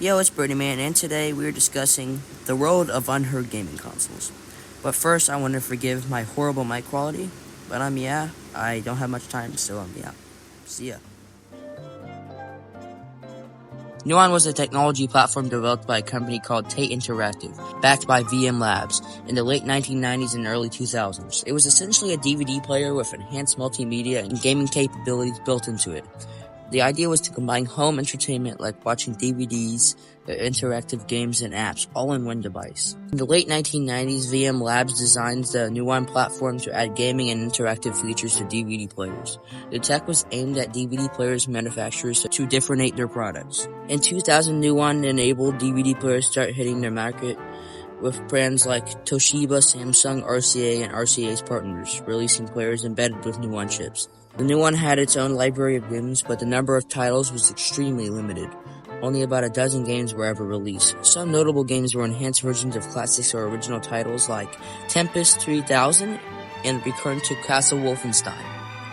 Yo, it's Birdie Man, and today we're discussing the world of unheard gaming consoles. But first, I want to forgive my horrible mic quality, but I don't have much time, so see ya. Nuon was a technology platform developed by a company called Tate Interactive, backed by VM Labs, in the late 1990s and early 2000s. It was essentially a DVD player with enhanced multimedia and gaming capabilities built into it. The idea was to combine home entertainment like watching DVDs, interactive games, and apps all in one device. In the late 1990s, VM Labs designed the Nuon platform to add gaming and interactive features to DVD players. The tech was aimed at DVD players manufacturers to differentiate their products. In 2000, Nuon enabled DVD players to start hitting their market with brands like Toshiba, Samsung, RCA, and RCA's partners, releasing players embedded with Nuon chips. The Nuon had its own library of games, but the number of titles was extremely limited. Only about a dozen games were ever released. Some notable games were enhanced versions of classics or original titles like Tempest 3000 and Return to Castle Wolfenstein.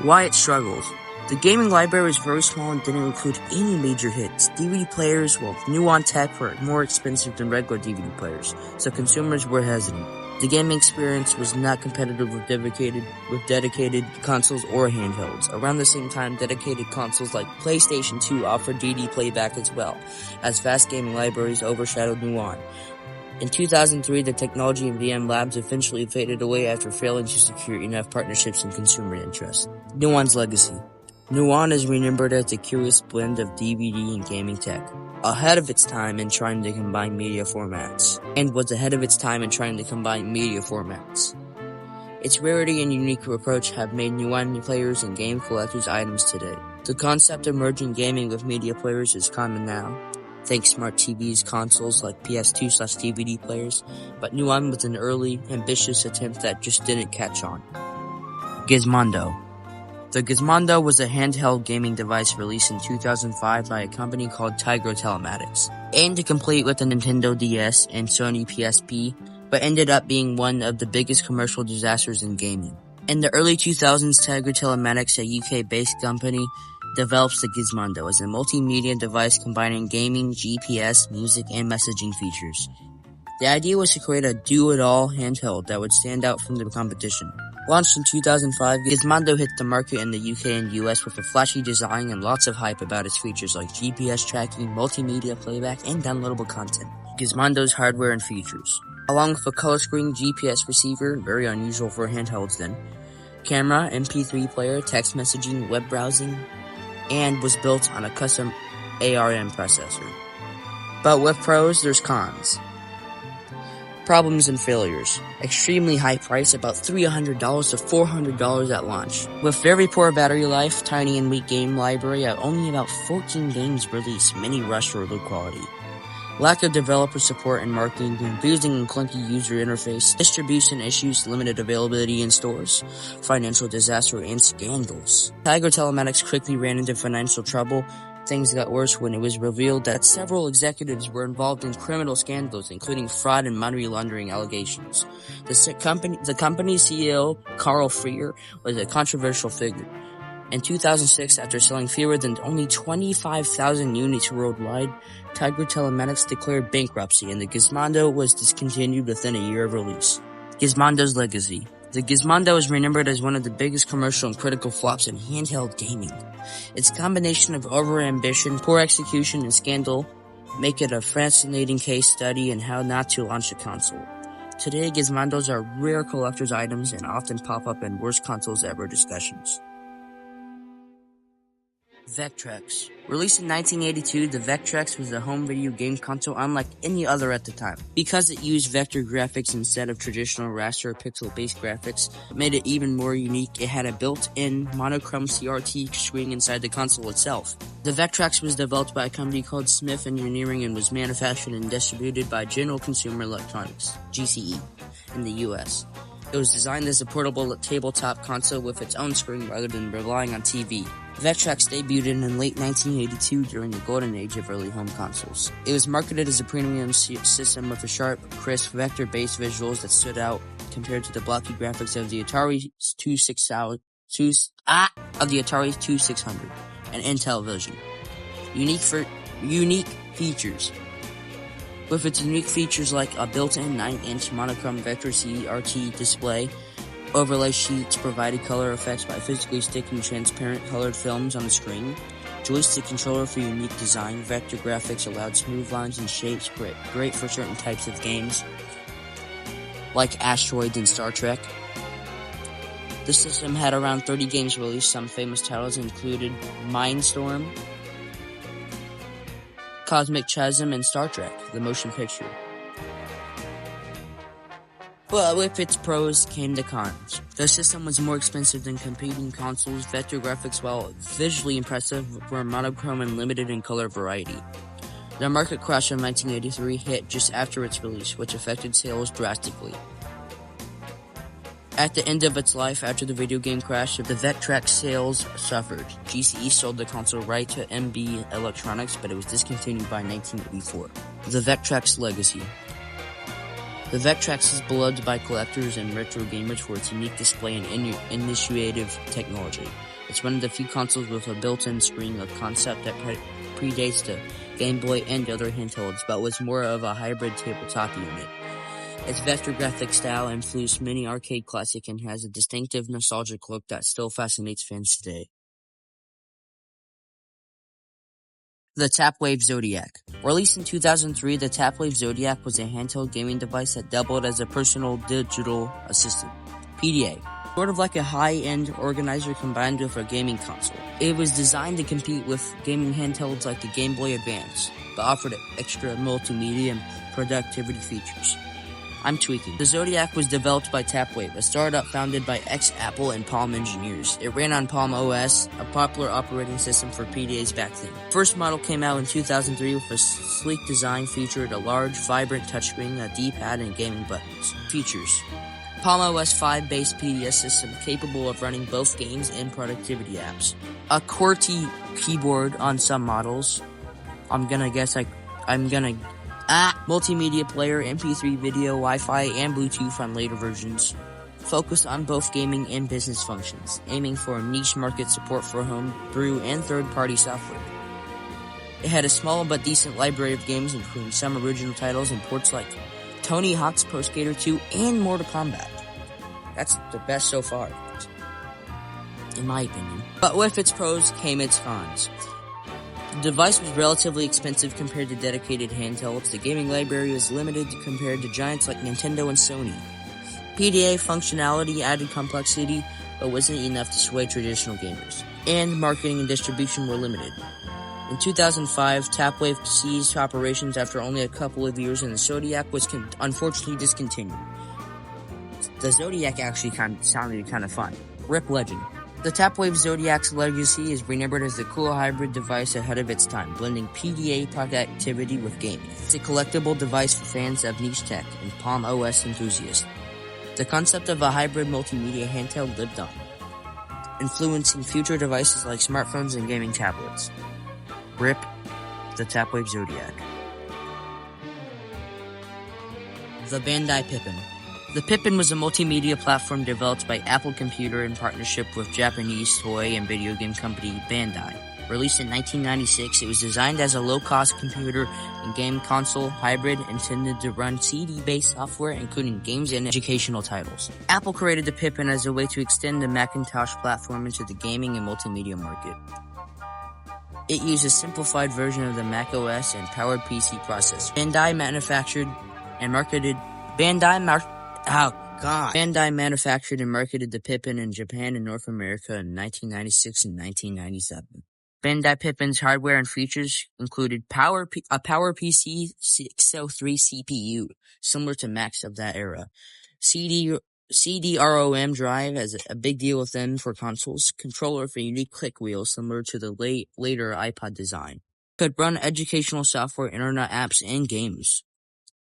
Why it struggled. The gaming library was very small and didn't include any major hits. DVD players, Nuon tech were more expensive than regular DVD players, so consumers were hesitant. The gaming experience was not competitive with dedicated consoles or handhelds. Around the same time, dedicated consoles like PlayStation 2 offered DVD playback as well, as vast gaming libraries overshadowed Nuon. In 2003, the technology in VM Labs eventually faded away after failing to secure enough partnerships and consumer interest. Nuon's legacy. Nuon is remembered as a curious blend of DVD and gaming tech, ahead of its time in trying to combine media formats. Its rarity and unique approach have made Nuon players and game collectors items today. The concept of merging gaming with media players is common now, thanks smart TVs, consoles like PS2/DVD players, but Nuon was an early, ambitious attempt that just didn't catch on. Gizmondo. The Gizmondo was a handheld gaming device released in 2005 by a company called Tigro Telematics, aimed to compete with the Nintendo DS and Sony PSP, but ended up being one of the biggest commercial disasters in gaming. In the early 2000s, Tigro Telematics, a UK-based company, develops the Gizmondo as a multimedia device combining gaming, GPS, music, and messaging features. The idea was to create a do-it-all handheld that would stand out from the competition. Launched in 2005, Gizmondo hit the market in the UK and US with a flashy design and lots of hype about its features like GPS tracking, multimedia playback, and downloadable content. Gizmondo's hardware and features. Along with a color screen GPS receiver, very unusual for handhelds then, camera, MP3 player, text messaging, web browsing, and was built on a custom ARM processor. But with pros, there's cons. Problems and failures. Extremely high price, about $300 to $400 at launch. With very poor battery life, tiny and weak game library, only about 14 games released, many rushed or low quality. Lack of developer support and marketing, confusing and clunky user interface, distribution issues, limited availability in stores, financial disaster, and scandals. Tigro Telematics quickly ran into financial trouble. Things got worse when it was revealed that several executives were involved in criminal scandals, including fraud and money laundering allegations. The company's CEO, Carl Freer, was a controversial figure. In 2006, after selling fewer than only 25,000 units worldwide, Tigro Telematics declared bankruptcy, and the Gizmondo was discontinued within a year of release. Gizmondo's legacy. The Gizmondo is remembered as one of the biggest commercial and critical flops in handheld gaming. Its combination of overambition, poor execution, and scandal make it a fascinating case study in how not to launch a console. Today, Gizmondos are rare collector's items and often pop up in worst consoles ever discussions. Vectrex. Released in 1982, the Vectrex was a home video game console unlike any other at the time. Because it used vector graphics instead of traditional raster or pixel-based graphics, it made it even more unique. It had a built-in monochrome CRT screen inside the console itself. The Vectrex was developed by a company called Smith Engineering and was manufactured and distributed by General Consumer Electronics, GCE, in the US. It was designed as a portable tabletop console with its own screen rather than relying on TV. Vectrex debuted in late 1982 during the golden age of early home consoles. It was marketed as a premium system with a sharp, crisp, vector-based visuals that stood out compared to the blocky graphics of the Atari 2600 and Intel Vision. Unique features. With its unique features like a built-in 9-inch monochrome Vector CRT display, overlay sheets provided color effects by physically sticking transparent colored films on the screen, joystick controller for unique design, vector graphics allowed smooth lines and shapes, great for certain types of games, like Asteroids and Star Trek. The system had around 30 games released. Some famous titles included Mindstorm, Cosmic Chasm, and Star Trek, the motion picture. But with its pros came the cons. The system was more expensive than competing consoles. Vector graphics, while visually impressive, were monochrome and limited in color variety. The market crash of 1983 hit just after its release, which affected sales drastically. At the end of its life, after the video game crash, the Vectrex sales suffered. GCE sold the console right to MB Electronics, but it was discontinued by 1984. The Vectrex legacy. The Vectrex is beloved by collectors and retro gamers for its unique display and initiative technology. It's one of the few consoles with a built-in screen, a concept that predates the Game Boy and other handhelds, but was more of a hybrid tabletop unit. Its vector graphic style influenced many arcade classics and has a distinctive nostalgic look that still fascinates fans today. The Tapwave Zodiac. Released in 2003, the Tapwave Zodiac was a handheld gaming device that doubled as a personal digital assistant, PDA, sort of like a high-end organizer combined with a gaming console. It was designed to compete with gaming handhelds like the Game Boy Advance, but offered extra multimedia and productivity features. I'm tweaking. The Zodiac was developed by Tapwave, a startup founded by ex-Apple and Palm engineers. It ran on Palm OS, a popular operating system for PDAs back then. First model came out in 2003 with a sleek design, featured a large, vibrant touchscreen, a D-pad, and gaming buttons. Features: Palm OS 5-based PDA system capable of running both games and productivity apps. A QWERTY keyboard on some models. Multimedia player, MP3 video, Wi-Fi, and Bluetooth on later versions. Focused on both gaming and business functions, aiming for niche market support for homebrew and third-party software. It had a small but decent library of games, including some original titles and ports like Tony Hawk's Pro Skater 2 and Mortal Kombat. That's the best so far, in my opinion. But with its pros came its cons. The device was relatively expensive compared to dedicated handhelds. The gaming library was limited compared to giants like Nintendo and Sony. PDA functionality added complexity, but wasn't enough to sway traditional gamers. And marketing and distribution were limited. In 2005, Tapwave ceased operations after only a couple of years, and the Zodiac was unfortunately discontinued. The Zodiac actually sounded kind of fun. RIP Legend. The Tapwave Zodiac's legacy is remembered as the cool hybrid device ahead of its time, blending PDA productivity with gaming. It's a collectible device for fans of niche tech and Palm OS enthusiasts. The concept of a hybrid multimedia handheld lived on, influencing future devices like smartphones and gaming tablets. RIP the Tapwave Zodiac. The Bandai Pippin. The Pippin was a multimedia platform developed by Apple Computer in partnership with Japanese toy and video game company Bandai. Released in 1996, it was designed as a low-cost computer and game console hybrid intended to run CD-based software, including games and educational titles. Apple created the Pippin as a way to extend the Macintosh platform into the gaming and multimedia market. It used a simplified version of the Mac OS and PowerPC processor. Bandai manufactured and marketed the Pippin in Japan and North America in 1996 and 1997. Bandai Pippin's hardware and features included a PowerPC 603 CPU, similar to Macs of that era, CD-ROM drive as a big deal with them for consoles, controller for unique click wheels similar to the later iPod design. Could run educational software, internet apps, and games.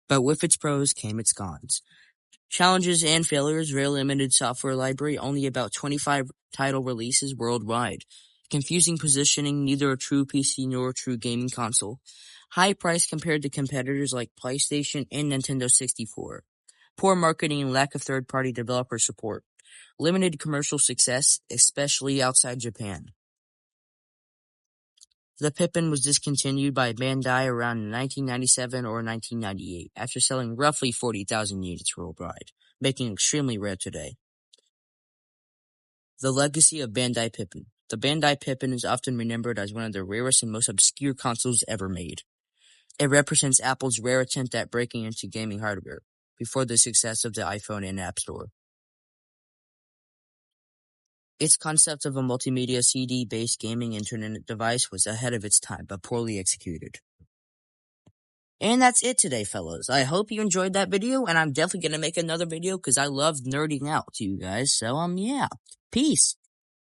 But with its pros came its cons. Challenges and failures: very limited software library, only about 25 title releases worldwide. Confusing positioning, neither a true PC nor a true gaming console. High price compared to competitors like PlayStation and Nintendo 64. Poor marketing and lack of third-party developer support. Limited commercial success, especially outside Japan. The Pippin was discontinued by Bandai around 1997 or 1998, after selling roughly 40,000 units worldwide, making it extremely rare today. The legacy of Bandai Pippin. The Bandai Pippin is often remembered as one of the rarest and most obscure consoles ever made. It represents Apple's rare attempt at breaking into gaming hardware, before the success of the iPhone and App Store. Its concept of a multimedia CD-based gaming internet device was ahead of its time, but poorly executed. And that's it today, fellas. I hope you enjoyed that video, and I'm definitely going to make another video because I love nerding out to you guys. So, yeah. Peace.